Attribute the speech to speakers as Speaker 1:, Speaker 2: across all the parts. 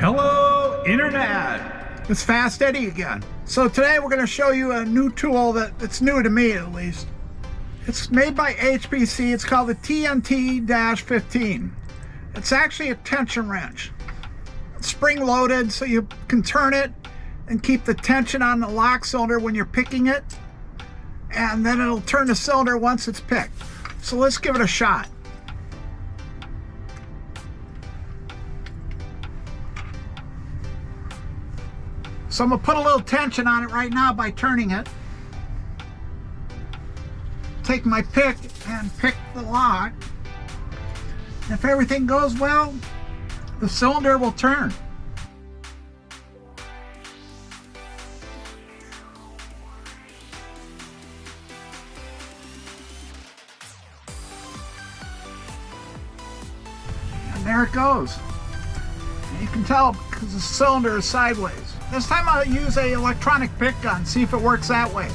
Speaker 1: Hello, Internet! It's Fast Eddie again. So today we're going to show you a new tool that's new to me at least. It's made by HPC. It's called the TNT-15. It's actually a tension wrench. It's spring-loaded so you can turn it and keep the tension on the lock cylinder when you're picking it. And then it'll turn the cylinder once it's picked. So let's give it a shot. So I'm going to put a little tension on it right now by turning it. Take my pick and pick the lock. If everything goes well, the cylinder will turn. And there it goes. And you can tell because the cylinder is sideways. This time I'll use an electronic pick gun, see if it works that way.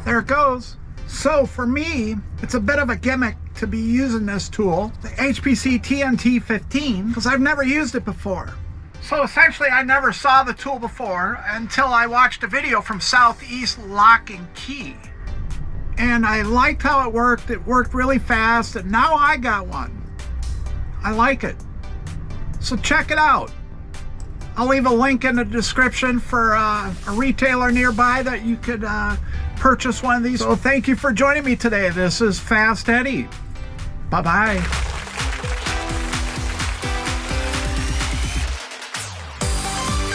Speaker 1: There it goes. So for me, it's a bit of a gimmick to be using this tool, the HPC TNT-15, because I've never used it before. So essentially I never saw the tool before until I watched a video from Southeast Lock and Key. And I liked how it worked. It worked really fast, and now I got one. I like it. So check it out. I'll leave a link in the description for a retailer nearby that you could purchase one of these. So thank you for joining me today. This is Fast Eddie. Bye-bye.